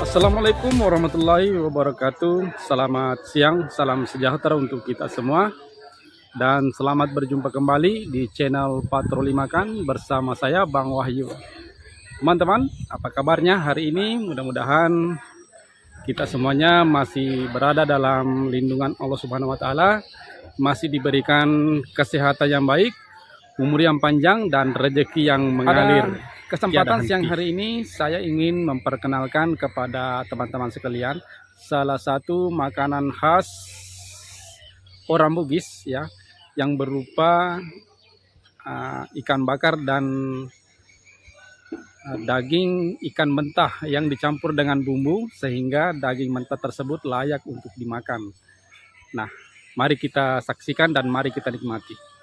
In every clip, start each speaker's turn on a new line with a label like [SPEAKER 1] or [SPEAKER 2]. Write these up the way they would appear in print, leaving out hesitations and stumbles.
[SPEAKER 1] Assalamualaikum warahmatullahi wabarakatuh. Selamat siang, salam sejahtera untuk kita semua. Dan selamat berjumpa kembali di channel Patroli Makan bersama saya Bang Wahyu. Teman-teman, apa kabarnya hari ini? Mudah-mudahan kita semuanya masih berada dalam lindungan Allah Subhanahu wa taala, masih diberikan kesehatan yang baik, umur yang panjang dan rezeki yang mengalir. Kesempatan siang hari ini saya ingin memperkenalkan kepada teman-teman sekalian salah satu makanan khas orang Bugis ya, yang berupa ikan bakar dan daging ikan mentah yang dicampur dengan bumbu sehingga daging mentah tersebut layak untuk dimakan. Nah, mari kita saksikan dan mari kita nikmati.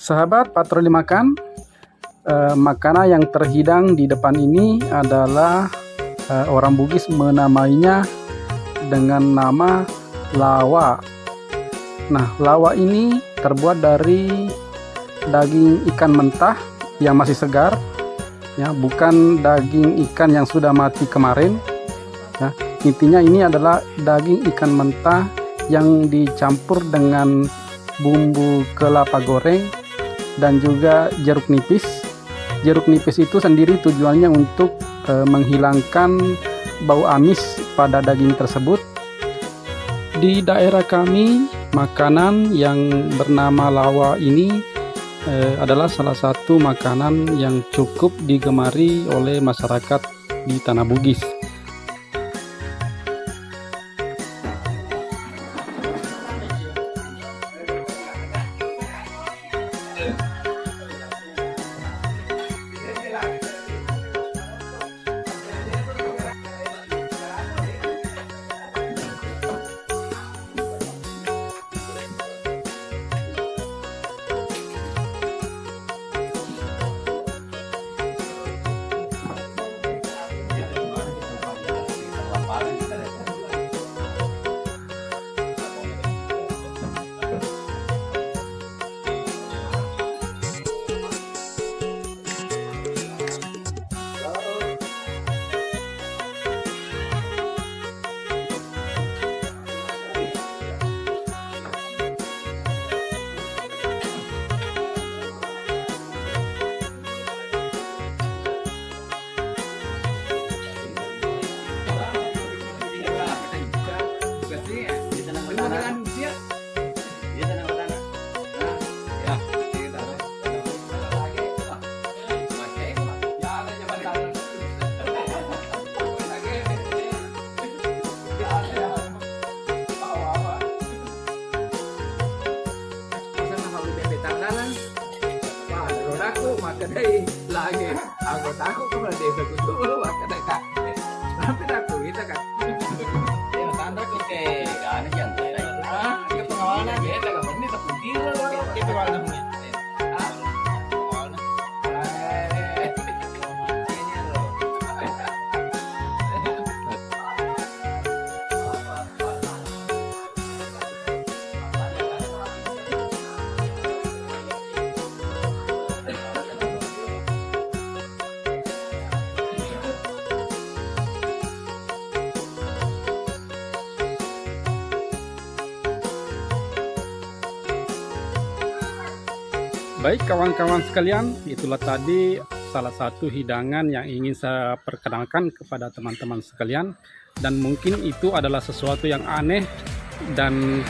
[SPEAKER 1] Sahabat Patroli Makan, makanan yang terhidang di depan ini adalah orang Bugis menamainya dengan nama lawa. Nah, lawa ini terbuat dari daging ikan mentah yang masih segar, ya, bukan daging ikan yang sudah mati kemarin. Ya, intinya ini adalah daging ikan mentah yang dicampur dengan bumbu kelapa goreng dan juga jeruk nipis. Jeruk nipis itu sendiri tujuannya untuk menghilangkan bau amis pada daging tersebut. Di daerah kami, makanan yang bernama lawa ini adalah salah satu makanan yang cukup digemari oleh masyarakat di Tanah Bugis.
[SPEAKER 2] lagi anggota aku kepala desa kudu akan dekat tapi aku kita kan
[SPEAKER 3] Yang tanda kok ke ano dyan.
[SPEAKER 2] ke pengawalan ya kita kan ini tak penting
[SPEAKER 3] Ito wala na punya.
[SPEAKER 1] Baik kawan-kawan sekalian, itulah tadi salah satu hidangan yang ingin saya perkenalkan kepada teman-teman sekalian, dan mungkin itu adalah sesuatu yang aneh dan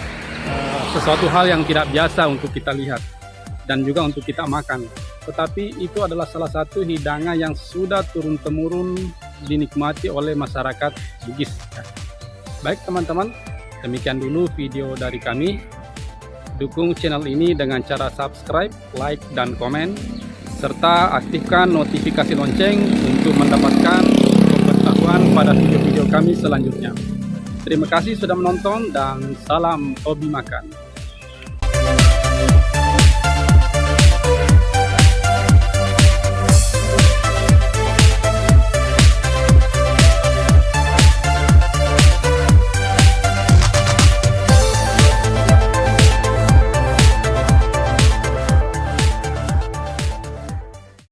[SPEAKER 1] sesuatu hal yang tidak biasa untuk kita lihat dan juga untuk kita makan. Tetapi itu adalah salah satu hidangan yang sudah turun-temurun dinikmati oleh masyarakat Bugis. Baik teman-teman, demikian dulu video dari kami. Dukung channel ini dengan cara subscribe, like, dan komen, serta aktifkan notifikasi lonceng untuk mendapatkan pengetahuan pada video-video kami selanjutnya. Terima kasih sudah menonton dan salam hobi makan.